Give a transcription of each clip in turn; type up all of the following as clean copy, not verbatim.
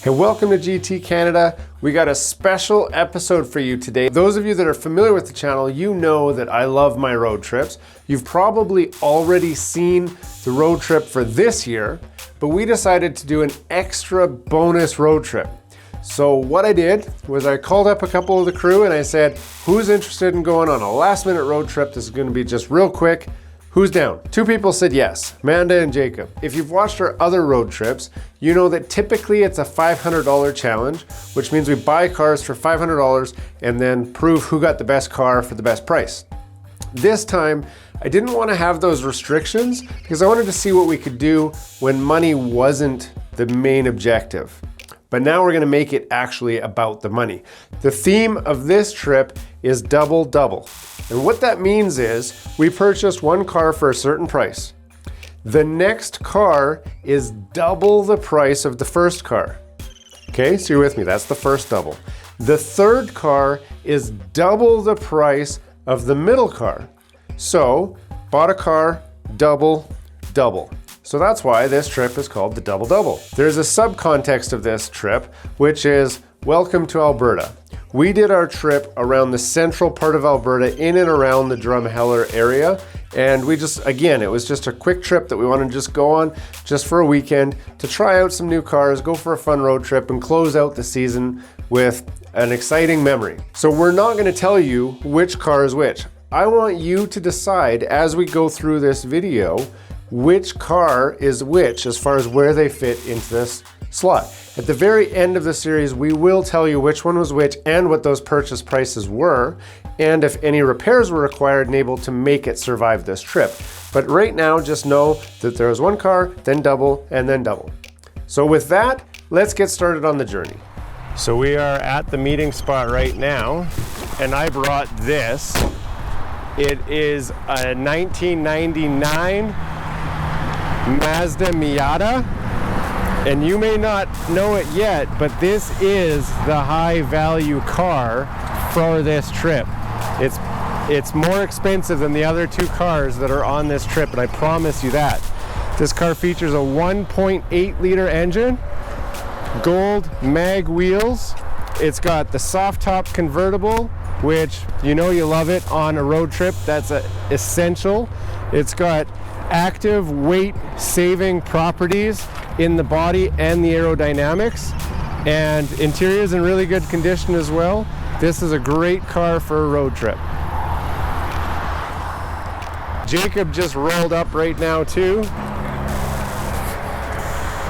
Hey, welcome to GT Canada. We got a special episode for you today. Those of you that are familiar with the channel, you know that I love my road trips. You've probably already seen the road trip for this year, but we decided to do an extra bonus road trip. So what I did was I called up a couple of the crew and I said, who's interested in going on a last minute road trip? This is gonna be just real quick. Who's down? 2 people said yes, Amanda and Jacob. If you've watched our other road trips, you know that typically it's a $500 challenge, which means we buy cars for $500 and then prove who got the best car for the best price. This time, I didn't want to have those restrictions because I wanted to see what we could do when money wasn't the main objective. But now we're gonna make it actually about the money. The theme of this trip is double double. And what that means is we purchased one car for a certain price. The next car is double the price of the first car. Okay, so you're with me, that's the first double. The third car is double the price of the middle car. So, bought a car, double, double. So that's why this trip is called the Double Double. There's a subcontext of this trip, which is welcome to Alberta. We did our trip around the central part of Alberta, in and around the Drumheller area. And we just, again, it was just a quick trip that we wanted to just go on just for a weekend to try out some new cars, go for a fun road trip and close out the season with an exciting memory. So we're not gonna tell you which car is which. I want you to decide as we go through this video which car is which as far as where they fit into this slot. At the very end of the series, we will tell you which one was which and what those purchase prices were, and if any repairs were required and able to make it survive this trip. But right now, just know that there was one car, then double, and then double. So with that, let's get started on the journey. So we are at the meeting spot right now, and I brought this. It is a 1999 Mazda Miata, and you may not know it yet, but this is the high value car for this trip. It's more expensive than the other 2 cars that are on this trip, and I promise you that. This car features a 1.8 liter engine, gold mag wheels. It's got the soft top convertible, which you know you love it on a road trip. That's essential. It's got active weight saving properties in the body and the aerodynamics, and interior is in really good condition as well. This is a great car for a road trip. Jacob just rolled up right now too.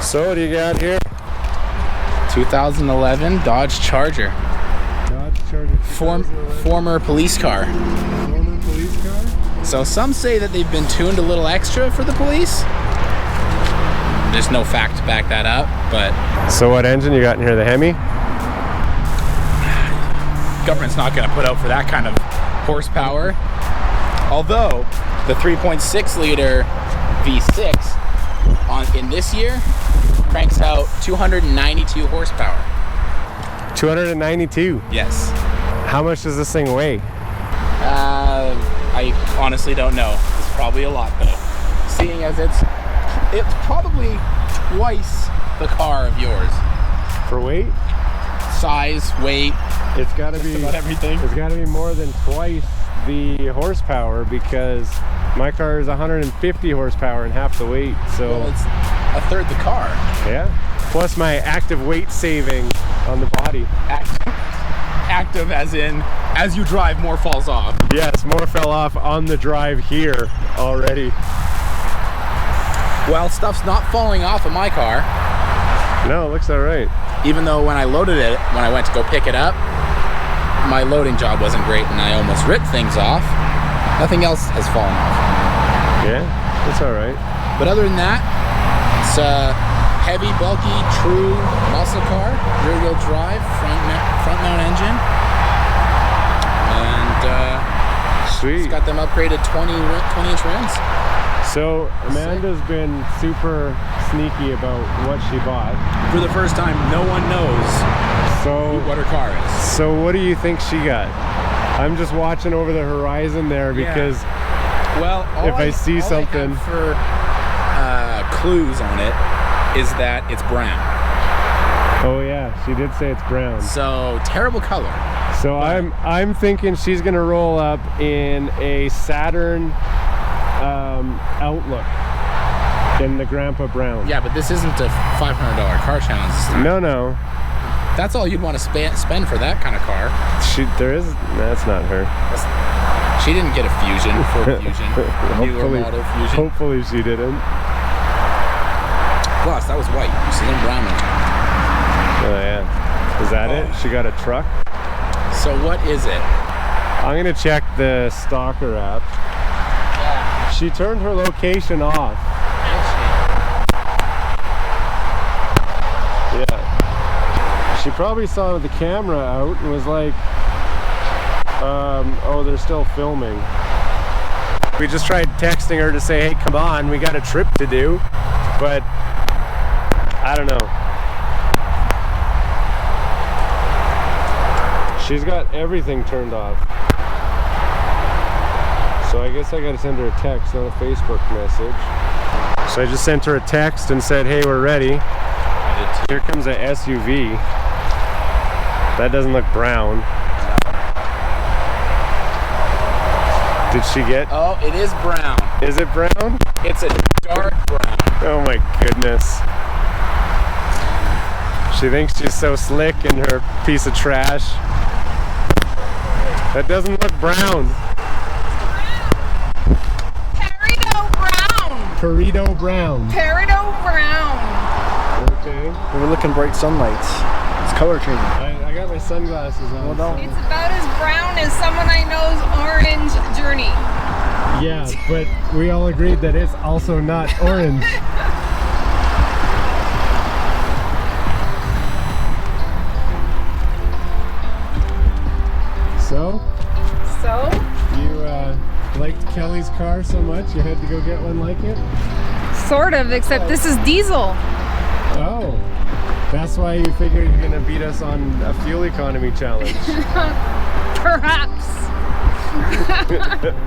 So what do you got here? 2011 Dodge Charger. Dodge Charger. Former police car. Former police car? So some say that they've been tuned a little extra for the police. There's no fact to back that up, but... So what engine you got in here, the Hemi? Government's not gonna put out for that kind of horsepower. Although, the 3.6 liter V6 in this year cranks out 292 horsepower. 292? Yes. How much does this thing weigh? I honestly don't know. It's probably a lot though. Seeing as it's probably twice the car of yours. For weight? Size, weight. It's gotta be about everything. It's gotta be more than twice the horsepower because my car is 150 horsepower and half the weight. So well, it's a third the car. Yeah. Plus my active weight saving on the body. Active as in, as you drive, more falls off. Yes, more fell off on the drive here already. Well, stuff's not falling off of my car. No, it looks all right. Even though when I loaded it, when I went to go pick it up, my loading job wasn't great and I almost ripped things off. Nothing else has fallen off. Yeah, that's all right. But other than that, it's a heavy, bulky, true muscle car, rear-wheel drive, front mount engine, and sweet. It's got them upgraded 20-inch rims. So Amanda's been super sneaky about what she bought. For the first time, no one knows what her car is. So what do you think she got? I'm just watching over the horizon there because well, if I see something for clues on it is that it's brown. Oh yeah. Yeah, she did say it's brown. So terrible color. So I'm thinking she's gonna roll up in a Saturn Outlook in the Grandpa Brown. Yeah, but this isn't a $500 car challenge. No. That's all you'd want to spend for that kind of car. That's not her. She didn't get a Fusion, Ford Fusion, newer model Fusion. Hopefully she didn't. Plus, that was white. You see them brown ones. Oh yeah. Is that it? She got a truck? So what is it? I'm gonna check the stalker app. Yeah. She turned her location off. Yeah. She probably saw the camera out and was like, oh, they're still filming. We just tried texting her to say, hey, come on, we got a trip to do. But I don't know. She's got everything turned off. So I guess I gotta send her a text, not a Facebook message. So I just sent her a text and said, hey, we're ready. Here comes a SUV. That doesn't look brown. Did she get? Oh, it is brown. Is it brown? It's a dark brown. Oh my goodness. She thinks she's so slick in her piece of trash. That doesn't look brown. Peridot brown. Peridot brown. Okay. We're looking bright sunlight. It's color changing. I got my sunglasses on. Well, don't. It's about as brown as someone I know's orange journey. Yeah, but we all agreed that it's also not orange. So, you liked Kelly's car so much you had to go get one like it? Sort of, except this is diesel. Oh, that's why you figured you're gonna beat us on a fuel economy challenge. Perhaps.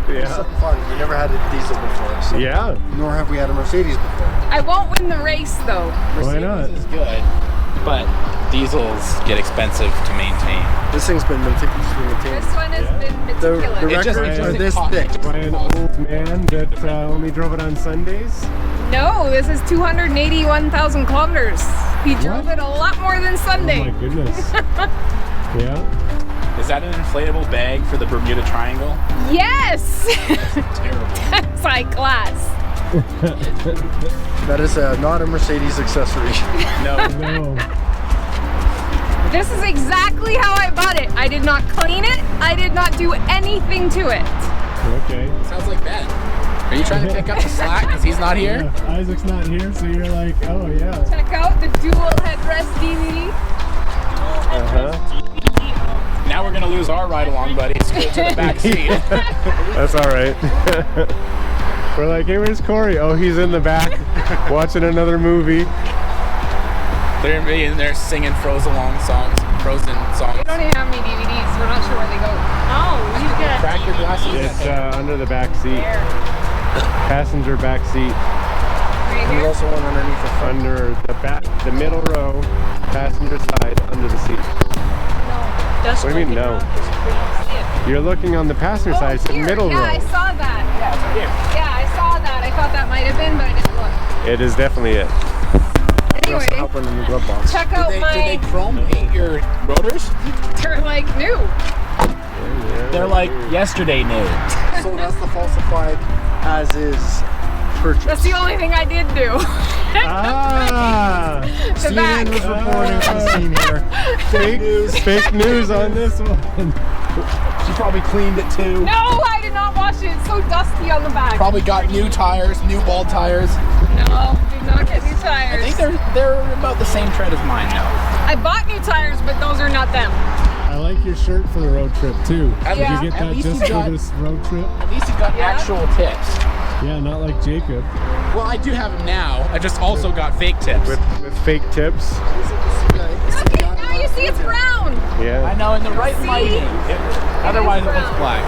It's something fun. We never had a diesel before. So. Yeah. Nor have we had a Mercedes before. I won't win the race though. Why not? Mercedes is good, but diesels get expensive to maintain. This thing's been meticulously maintained. This one has been meticulous. The records are this thick. By an old man that only drove it on Sundays? No, this is 281,000 kilometers. He drove it a lot more than Sunday. Oh my goodness. Yeah. Is that an inflatable bag for the Bermuda Triangle? Yes! Terrible. That's high class. That is not a Mercedes accessory. No. This is exactly how I bought it. I did not clean it. I did not do anything to it. Okay. Sounds like Ben. Are you trying to pick up the slack because he's not here? Yeah, Isaac's not here, so you're like, oh yeah. Check out the dual headrest DVD. Now we're gonna lose our ride along, buddy. Scoot to the back seat. That's all right. We're like, hey, where's Corey? Oh, he's in the back watching another movie. They're in there singing Frozen songs. We don't even have any DVDs. We're not sure where they go. Oh, you got Crack your glasses. It's under the back seat. there. Passenger back seat. Right There's here. also one underneath the front. Under the middle row, passenger side, under the seat. No. What do you mean no? You're looking on the passenger side, it's the here. middle Yeah, row. I saw that. Here. Yeah, I saw that. I thought that might have been, but I didn't look. It is definitely it. We also Anyway, have one in the glove box. check out Did my. they chrome paint your rotors? They're like new. They're like yesterday new. So that's the falsified as is purchase. That's the only thing I did do. Ah! The back. CNN was reporting on scene here. Fake news on this one. She probably cleaned it too. No, I did not wash it. It's so dusty on the back. Probably got new tires, new ball tires. No, did not get new I tires. think they're about the same tread as mine now. I bought new tires, but those are not them. I like your shirt for the road trip too. At Did Yeah. you get At that least just you for got- this road trip? At least you got Yeah. actual tips. Yeah, not like Jacob Well, I do have them now. I just also got fake tips. with fake tips. Okay, now you see it's brown. Yeah. I know, in the right See? lighting. Otherwise, it looks brown. black.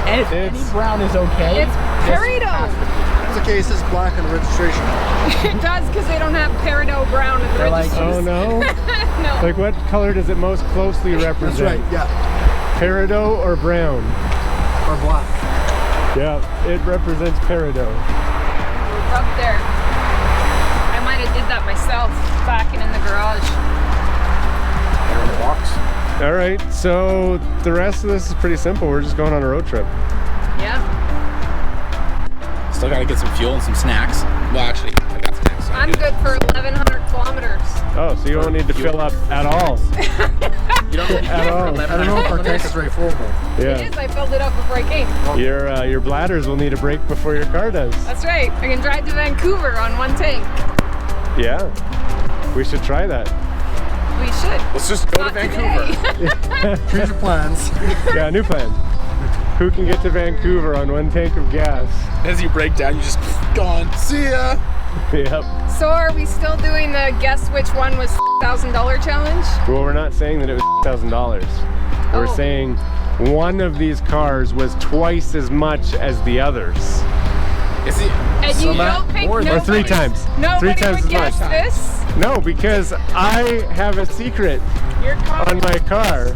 And if any It's- brown is okay. It's this Peridot. has to be. the case, it's black on the registration. It does, because they don't have peridot brown in the They're like, registry. Oh no? No. Like what color does it most closely That's represent? right, yeah. Peridot or brown? Or black. Yeah, it represents peridot. Up there. I might have did that myself, backing in the garage. They're in the box. All right, so the rest of this is pretty simple. We're just going on a road trip. Yeah. Still gotta get some fuel and some snacks. Well, actually, I got snacks. So I'm good for 1,100 kilometers. Oh, so you don't need to fill up at all. You don't At all. I don't know if our tank is very full though. It Yeah. is, I filled it up before I came. Your bladders will need a break before your car does. That's right. I can drive to Vancouver on one tank. Yeah. We should try that. We should. Let's just go Not to Vancouver. today. Change your plans. Yeah, new plan. Who can get to Vancouver on one tank of gas? As you break down, you just gone. See ya. Yep. So are we still doing the guess which one was $1,000 challenge? Well, we're not saying that it was $1,000. We're Oh. saying one of these cars was twice as much as the others. Is it? And you don't think more than- Or nobody, three times. nobody Three times would as guess much. this? No, because I have a secret Your car. on my car.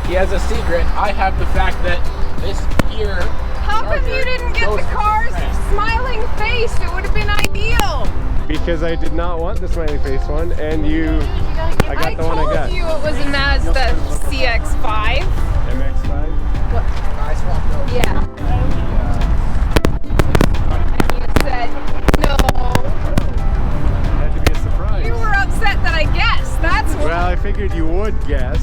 He has a secret. I have the fact that this year. How come you didn't get the car's smiling face? It would have been ideal. Because I did not want the smiley face one, and I got the one I got. told you it was a Mazda CX-5. MX-5. Nice one though. Yeah. And you said no. Had to be a surprise. You were upset that I guessed. That's what. Well, I figured you would guess.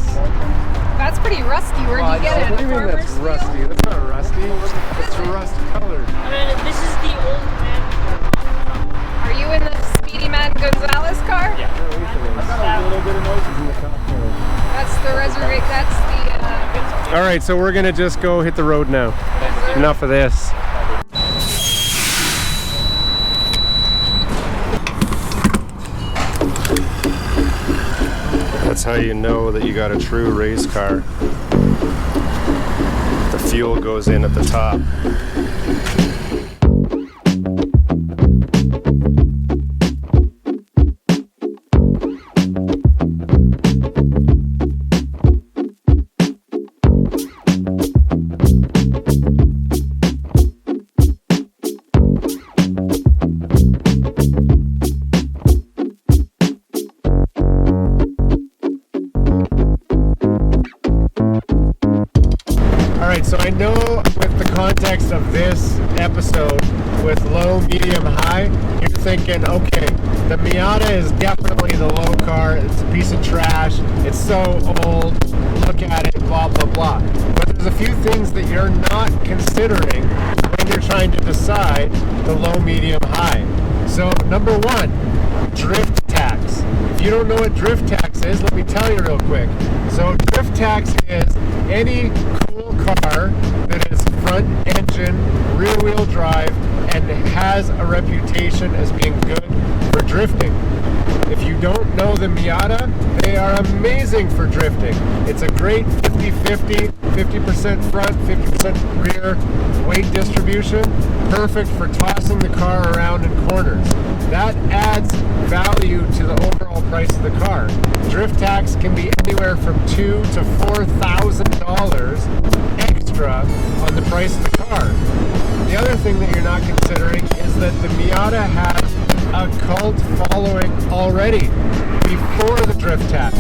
That's pretty rusty. Where'd you get it? What do you mean that's Farmer's rusty? Field? That's not rusty. It's rust colored. This is the old man. Are you in the Speedy Man Gonzalez car? Yeah. A little bit of noises in the cockpit. That's the resurrect. That's the. All right, so we're gonna just go hit the road now. Enough of this. That's how you know that you got a true race car. The fuel goes in at the top. So I know with the context of this episode with low, medium, high, you're thinking, okay, the Miata is definitely the low car. It's a piece of trash. It's so old. Look at it, blah, blah, blah. But there's a few things that you're not considering when you're trying to decide the low, medium, high. So number one, drift tax. If you don't know what drift tax is, let me tell you real quick. So drift tax is any cool car that is front engine, rear wheel drive, and has a reputation as being good for drifting. If you don't know the Miata, they are amazing for drifting. It's a great 50-50, 50% front, 50% rear weight distribution. Perfect for tossing the car around in corners. That adds value to the overall price of the car. Drift tax can be anywhere from $2,000 to $4,000 extra on the price of the car. The other thing that you're not considering is that the Miata has a cult following already before the drift tax.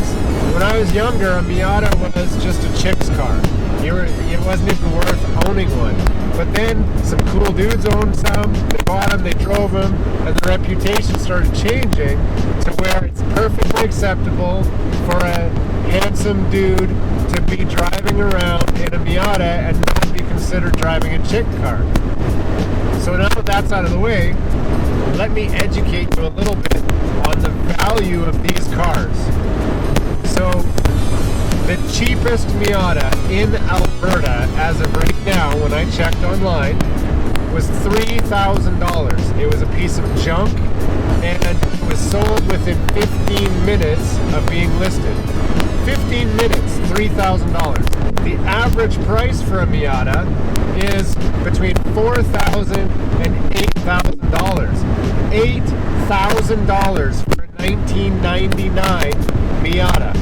When I was younger, a Miata was just a chick's car. It wasn't even worth owning one. But then some cool dudes owned some, they bought them, they drove them, and the reputation started changing to where it's perfectly acceptable for a handsome dude to be driving around in a Miata and not be considered driving a chick car. So now that that's out of the way, let me educate you a little bit on the value of these cars. So the cheapest Miata in Alberta as of right now, when I checked online, was $3,000. It was a piece of junk and it was sold within 15 minutes of being listed. 15 minutes, $3,000. The average price for a Miata is between $4,000 and $8,000. $8,000 for a 1999 Miata.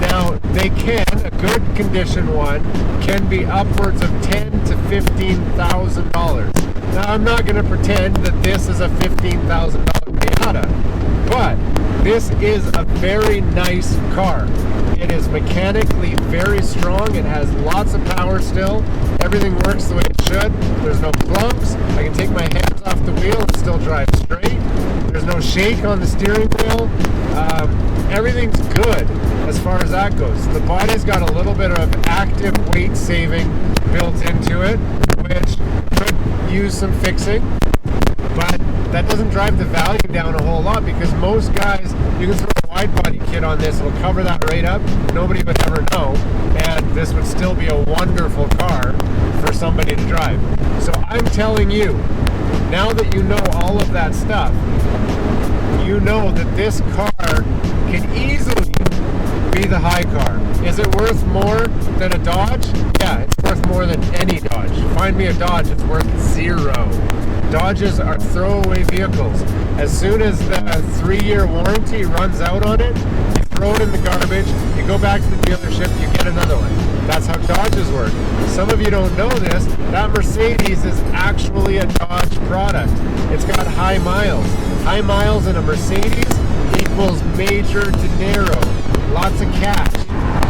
Now, they can, a good condition one, can be upwards of $10,000 to $15,000. Now, I'm not going to pretend that this is a $15,000 Miata, but this is a very nice car. It is mechanically very strong. It has lots of power still. Everything works the way it should. There's no clumps. I can take my hands off the wheel and still drive straight. There's no shake on the steering wheel. Everything's good as far as that goes. The body's got a little bit of active weight saving built into it, which could use some fixing, but that doesn't drive the value down a whole lot, because most guys, you can throw a wide body kit on this, it'll cover that right up, nobody would ever know, and this would still be a wonderful car for somebody to drive. So I'm telling you, now that you know all of that stuff, you know that this car can easily be the high car. Is it worth more than a Dodge? Yeah, it's worth more than any Dodge. Find me a Dodge, it's worth $0. Dodges are throwaway vehicles. As soon as the 3-year warranty runs out on it, you throw it in the garbage, you go back to the dealership, you get another one. That's how Dodges work. Some of you don't know this, that Mercedes is actually a Dodge product. It's got high miles. High miles in a Mercedes equals major dinero. Lots of cash.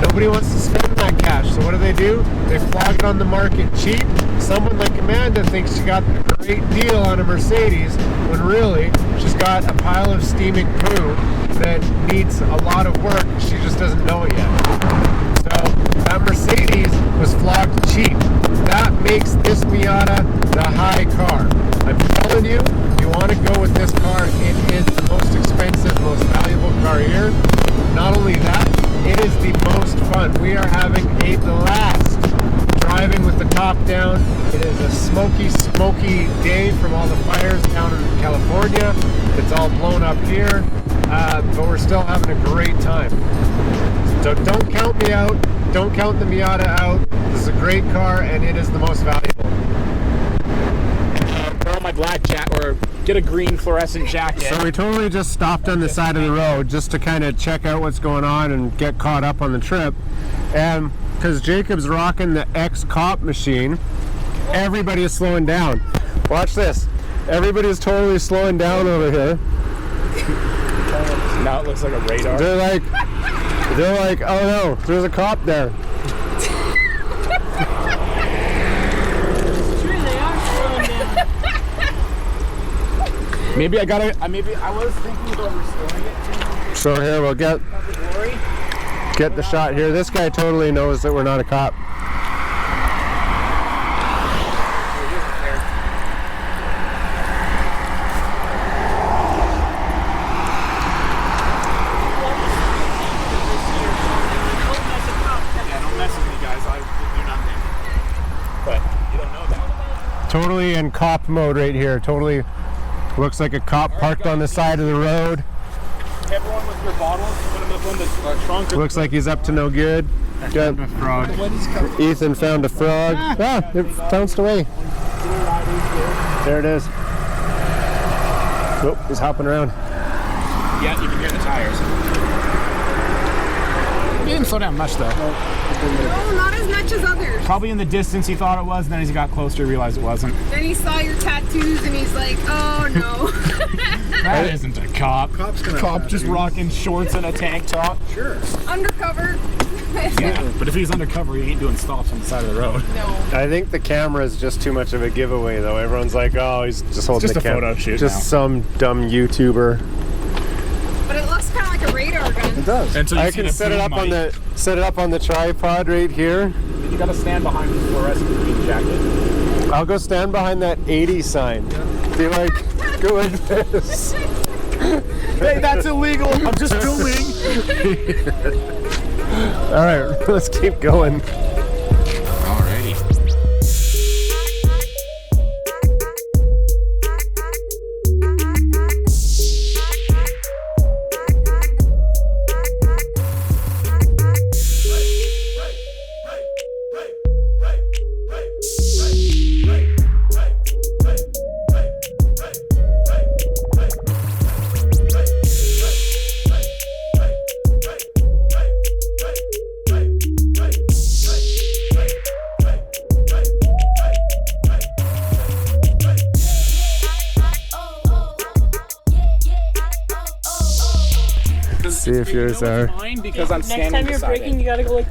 Nobody wants to spend that cash, so what do? They flog it on the market cheap. Someone like Amanda thinks she got a great deal on a Mercedes, when really she's got a pile of steaming poo that needs a lot of work. She just doesn't know it yet. So that Mercedes was flogged cheap. That makes this Miata the high car. I'm telling you, you want to go with this car, it is the most expensive, most valuable car here. Not only that, it is the most fun. We are having a blast driving with the top down. It is a smoky day from all the fires down in California. It's all blown up here, but we're still having a great time. So don't count me out. Don't count the Miata out. This is a great car, and it is the most valuable. Throw my black jacket, or get a green fluorescent jacket. So we totally just stopped on the side of the road just to kind of check out what's going on and get caught up on the trip. And because Jacob's rocking the X-Cop machine, everybody is slowing down. Watch this. Everybody's totally slowing down over here. Now it looks like a radar. They're like, oh no, there's a cop there. Maybe I was thinking about restoring it. So here, we'll get the shot here. This guy totally knows that we're not a cop. Totally in cop mode right here. Totally looks like a cop parked on the side of the road. Everyone with your bottles, put them up on the trunk. Looks like he's up to no good. Good. Ethan found a frog. Ah, it bounced away. There it is. Oh, he's hopping around. Yeah, you can hear the tires. He didn't slow down much though. No, not as much as others. Probably in the distance he thought it was, and then as he got closer he realized it wasn't. Then he saw your tattoos and he's like, oh no. That isn't a cop. Cop just rocking shorts and a tank top. Sure. Undercover. Yeah, but if he's undercover, he ain't doing stops on the side of the road. No. I think the camera is just too much of a giveaway though. Everyone's like, oh, he's just holding Just the a camera. photo shoot Just now. some dumb YouTuber. But it looks kind of like a radar gun. It does. Until you I see can the set it boom up on mic. the tripod right here. You gotta stand behind the fluorescent green jacket. I'll go stand behind that 80 sign. Be like, go like this. Hey, that's illegal. I'm just filming. All right, let's keep going. Alrighty. if yours are. Mine because I'm Next standing time you're beside braking, it. you gotta go like.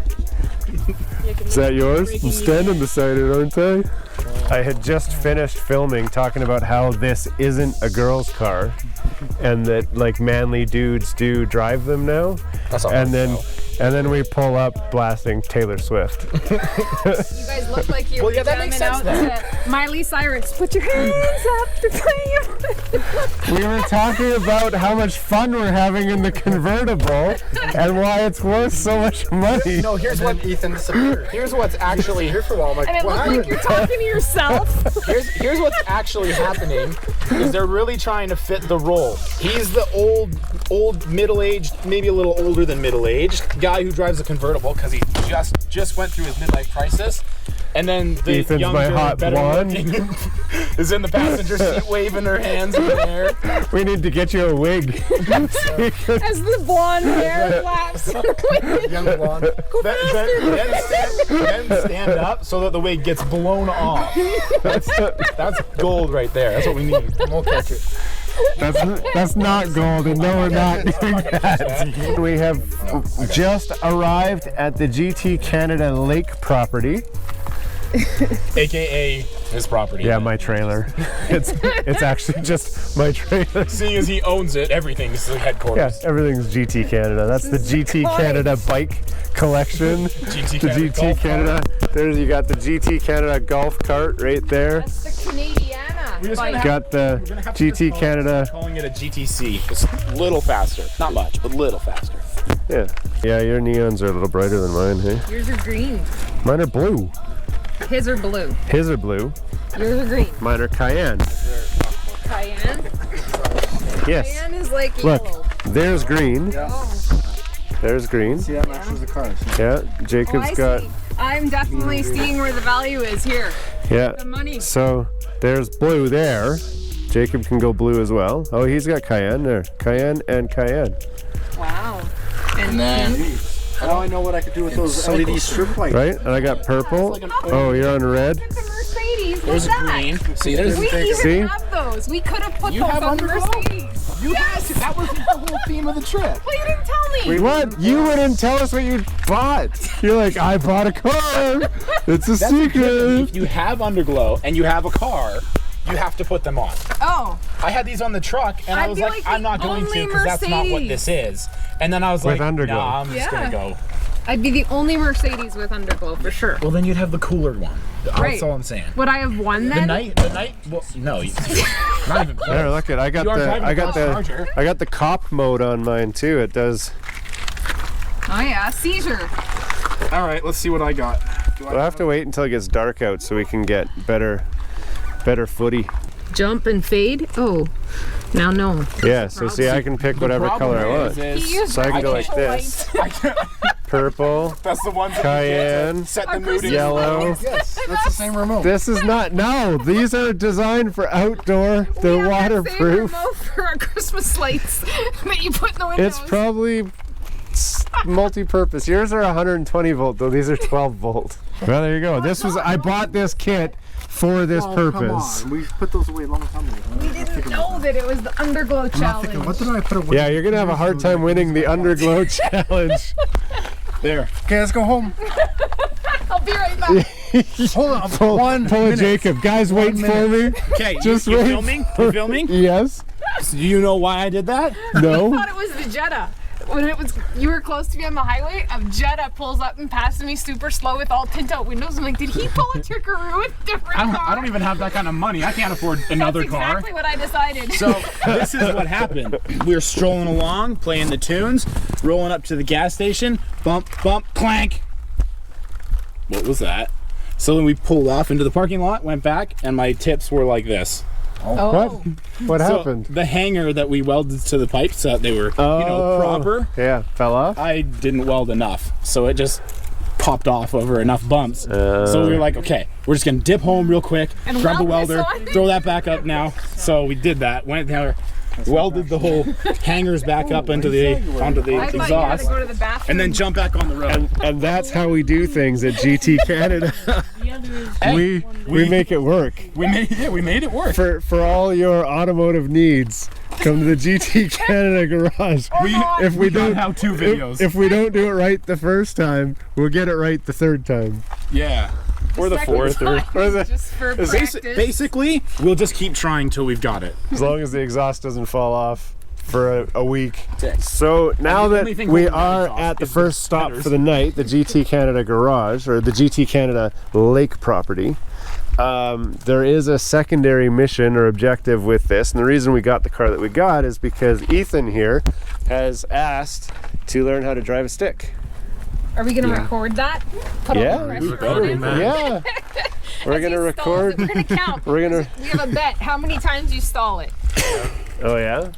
Is that yours? I'm standing beside it, aren't I? I had just finished filming talking about how this isn't a girl's car and that like manly dudes do drive them now. That's all. And then we pull up blasting Taylor Swift. You guys look like you Well, were yeah, that makes jamming sense out to Miley Cyrus. Put your hands up to play. We were talking about how much fun we're having in the convertible and why it's worth so much money. No, here's what Ethan disappeared. Here's what's actually Here for a while. I'm like, And it what looks like happened? you're talking to yourself. here's what's actually happening is they're really trying to fit the role. He's the old middle-aged, maybe a little older than middle-aged guy who drives a convertible because he just went through his midlife crisis. And then the Ethan's younger, my hot better blonde. looking is in the passenger seat waving her hands in the air. We need to get you a wig. As the blonde hair flaps. Young blonde. Then stand up so that the wig gets blown off. That's gold right there. That's what we need. We'll catch it. That's not golden. No, we're not doing that. We have just arrived at the GT Canada Lake property. AKA his property. Yeah, my trailer. It's actually just my trailer. Seeing as he owns it, everything's the Yeah, headquarters. everything's GT Canada. That's the GT Canada bike collection. GT The Canada GT golf Canada. There's you got the GT Canada golf cart right there. That's the Canadiana. We're just gonna bike. Got the We're gonna have to GT just Canada. calling it a GTC. Just a little faster. Not much, but a little faster. Yeah. Yeah, your neons are a little brighter than mine, hey? Yours are green. Mine are blue. His are blue. His are blue. Yours are green. Mine are cayenne. Cayenne. Yes. Cayenne is like Look, yellow. there's green. Oh. There's green. See, that matches the car. Yeah, Oh, Jacob's I got. see. I'm definitely seeing where the value is here. Yeah. The money. So there's blue there. Jacob can go blue as well. Oh, he's got cayenne there. Cayenne and cayenne. Wow. And then Now I know what I could do with those LED strip lights. Right? And I got purple. Oh, you're on red. It's a Mercedes. there's What's a that? green. See, there's We even See? have those. We could have put You those have on the Underglow? Mercedes. You guys, that was the whole theme of the trip. Well, you didn't tell me. What? You wouldn't tell us what you bought. You're like, I bought a car. It's a That's the difference. secret. If you have Underglow and you have a car, you have to put them on. Oh. I had these on the truck, and I I'd was be like, like I'm the not going to only because that's not what Mercedes. this is. And then I was With like, Underglow. nah, I'm just going to go. I'd be the only Mercedes with Underglow for sure. Well, then you'd have the cooler one. That's Right. all I'm saying. Would I have won then? The night, well, no, not even close. There, look at. I got You are the. driving I a got fast the. charger. I got the cop mode on mine too. It does. Oh yeah, seizure. All right, let's see what I got. We'll have to wait until it gets dark out so we can get better footy. Jump and fade. Oh, now no. Yeah. So see, I can pick whatever color I want. He used So I can go like white. this. Purple, That's the one cayenne, set the Our mood. Christmas yellow. Yes, that's the same remote. This is not. No, these are designed for outdoor. They're We have that same waterproof. remote for our Christmas lights that you put in the windows. It's probably multi-purpose. Yours are 120 volt though. These are 12 volt. Well, there you go. This was. I bought this kit for this Oh, purpose. Come on. We put those away a long time ago. We didn't know that it was the Underglow I'm not thinking, what challenge. did I put away? Yeah, you're gonna have a hard time winning the Underglow challenge. There. Okay, let's go home. I'll be right back. Hold on. Pull a Jacob. Guys, wait for me. Okay, Just you're wait. filming? You're filming? Yes. Do you know why I did that? I No. thought it was the Jetta. When it was, you were close to me on the highway, a Jetta pulls up and passes me super slow with all tint out windows. I'm like, did he pull a trickaroo with a different car? I don't even have that kind of money. I can't afford another That's car. exactly what I decided. So this is what happened. We were strolling along, playing the tunes, rolling up to the gas station. Bump, bump, clank. What was that? So then we pulled off into the parking lot, went back, and my tips were like this. oh. What So happened? the hanger that we welded to the pipes, so they were, proper. Yeah, fell off. I didn't weld enough, so it just popped off over enough bumps. So we were like, okay, we're just gonna dip home real quick, And grab the weld this welder, on? throw that back up now. So we did that. Went there, welded the whole hangers back up onto the I thought you had exhaust, to go to the bathroom. and then jump back on the road. And that's how we do things at GT Canada. we make it work. We made it work. For all your automotive needs, come to the GT Canada garage. If we don't how-to videos. If we don't do it right the first time, we'll get it right the third time. Yeah. Or the fourth. Or the, Just for practice. Basically, we'll just keep trying till we've got it. as long as the exhaust doesn't fall off for a week. Six. So now the that only thing we holding the are exhaust at the is first the stop headers. for the night, the GT Canada garage, or the GT Canada lake property, there is a secondary mission or objective with this. And the reason we got the car that we got is because Ethan here has asked to learn how to drive a stick. Are we gonna record that? Put Yeah, all the we pressure on him? Yeah. We're going to record. We're gonna count. We're going to. We have a bet. How many times you stall it? Oh, yeah?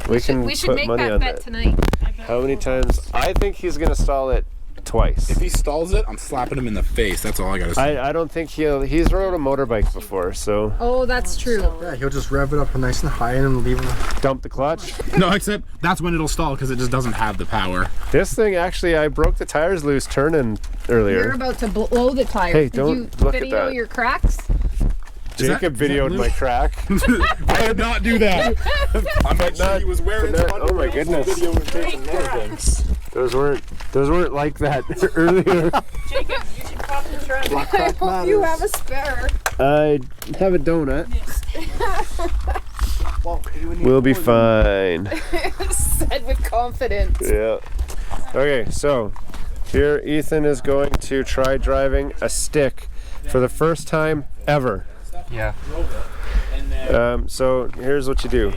We can We should put make money that on bet that. tonight. How many times? I think he's going to stall it twice. If he stalls it, I'm slapping him in the face. That's all I gotta say. I don't think he's rode a motorbike before, so Oh, that's true. Yeah, he'll just rev it up nice and high and then leave him. dump the clutch. No, except that's when it'll stall because it just doesn't have the power. This thing actually, I broke the tires loose turning earlier. You're about to blow the tires. Hey, Did don't you look at video that. your cracks? Jacob videoed my crack. I did not do that. I'm not sure he was wearing but not- oh my goodness. Those weren't like that earlier. Jacob, you should pop the trunk. I hope you have a spare. I have a donut. We'll be fine. Said with confidence. Yeah. Okay, so here Ethan is going to try driving a stick for the first time ever. Yeah. So here's what you do.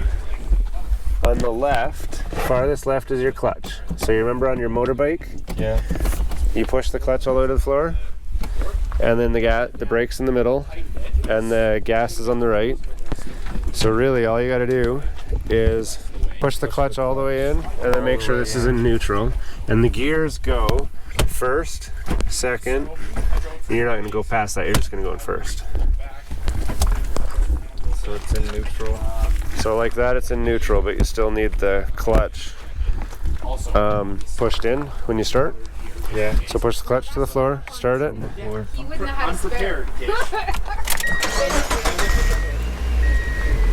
On the left, farthest left is your clutch. So you remember on your motorbike, Yeah. you push the clutch all the way to the floor, and then the brake's in the middle, and the gas is on the right. So really all you gotta do is push the clutch all the way in, and then make sure this is in neutral. And the gears go first, second, and you're not gonna go past that, you're just gonna go in first. So it's in neutral. So like that, it's in neutral, but you still need the clutch pushed in when you start. Yeah. So push the clutch to the floor, start it. You wouldn't have had a spare.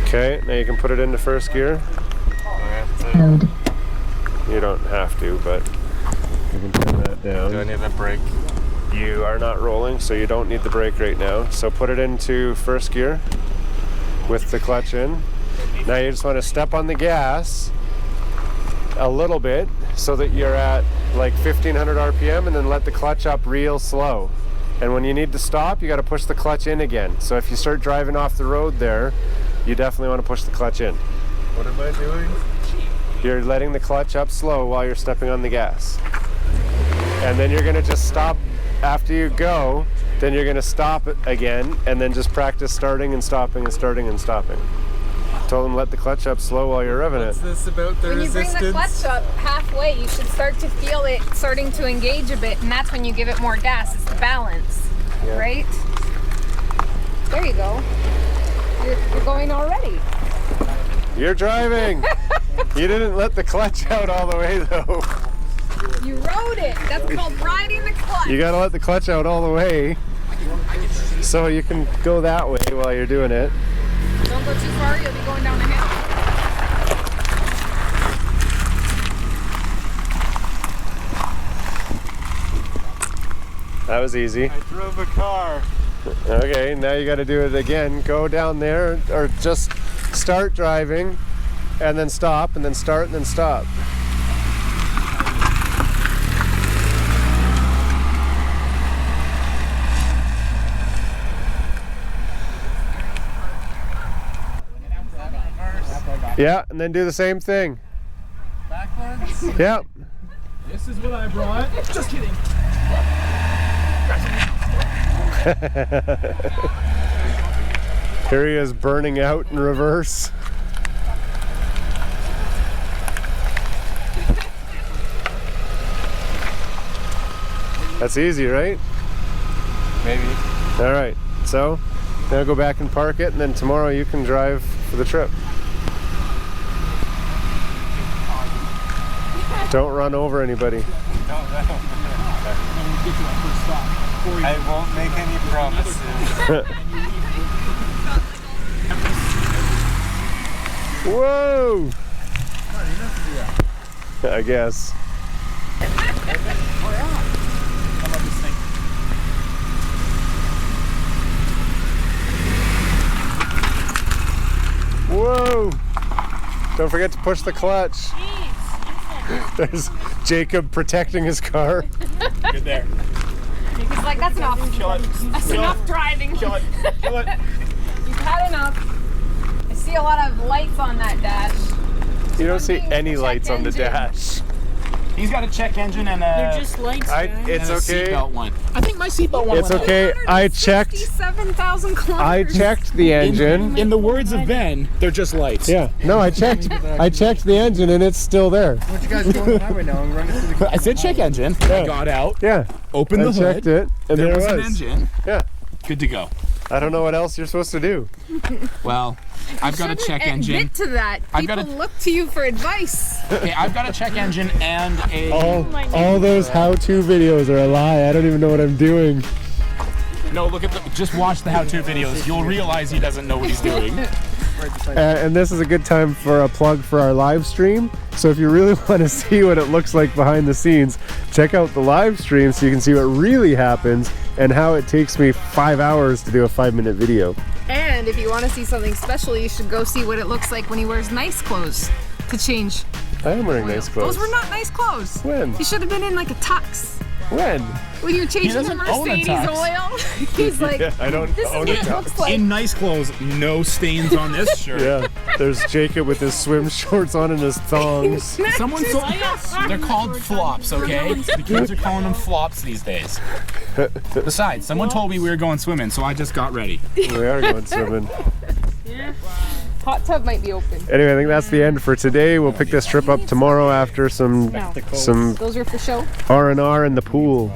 Okay, now you can put it into first gear. You don't have to, but you can turn that down. Do I need a brake? You are not rolling, so you don't need the brake right now. So put it into first gear with the clutch in. Now you just want to step on the gas a little bit so that you're at like 1500 RPM, and then let the clutch up real slow. And when you need to stop, you got to push the clutch in again. So if you start driving off the road there, you definitely want to push the clutch in. What am I doing? You're letting the clutch up slow while you're stepping on the gas. And then you're gonna just stop after you go, then you're gonna stop it again, and then just practice starting and stopping and starting and stopping. Told them let the clutch up slow while you're revving it. This about the When you bring the clutch up halfway, you should start to feel it starting to engage a bit, and that's when you give it more gas. It's the balance, Yeah. right? There you go. You're going already. You're driving! You didn't let the clutch out all the way though. You rode it. That's called riding the clutch. You gotta let the clutch out all the way so you can go that way while you're doing it. Don't go too far, you'll be going down a hill. That was easy. I drove a car. Okay, now you gotta do it again. Go down there, or just start driving, and then stop, and then start, and then stop. Yeah, and then do the same thing. Backwards? Yep. This is what I brought. Just kidding. Here he is burning out in reverse. That's easy, right? Maybe. All right, so now go back and park it, and then tomorrow you can drive for the trip. Don't run over anybody. Get to that first stop. Before you- I won't make any promises. Whoa! I guess. I love this thing. Whoa! Don't forget to push the clutch. There's Jacob protecting his car. Good there. He's like, that's enough. Kill it. That's Kill enough it. driving. Kill it. Kill it. You've had enough. I see a lot of lights on that dash. You don't see Something any check lights on the engine. dash. He's got a check engine and They're a, just lights, It's and a okay. seatbelt one. I think my seatbelt one It's went out. okay. I checked. 57,000 I kilometers. checked the engine. In the words of Ben, they're just lights. Yeah. No, I checked. I checked the engine and it's still there. What you guys doing on the highway now? I'm running through the I said check engine. I got out, Yeah. opened I the checked hood. it and There there was it an was. engine. Yeah. Good to go. I don't know what else you're supposed to do. Well, I've got a check engine. Admit to that. I've People got a- look to you for advice. Okay, I've got a check engine and a. All those how-to videos are a lie. I don't even know what I'm doing. No, look at the. Just watch the how-to videos. You'll realize he doesn't know what he's doing. And this is a good time for a plug for our live stream. So if you really want to see what it looks like behind the scenes, check out the live stream so you can see what really happens and how it takes me 5 hours to do a 5-minute video. And if you want to see something special, you should go see what it looks like when he wears nice clothes to change. I am wearing nice clothes. Those were not nice clothes. When? He should have been in like a tux. When? When you're changing the doesn't own a Mercedes tux. oil, he's like, Yeah, I don't this is own what a it tux. looks like. In nice clothes, no stains on this shirt. Yeah, there's Jacob with his swim shorts on and his thongs. Someone told they're called flops, okay? The kids are calling them flops these days. Besides, someone told me we were going swimming, so I just got ready. We are going swimming. Hot tub might be open. Anyway, I think that's the end for today. We'll pick this trip up tomorrow after some Those are for show. R&R in the pool.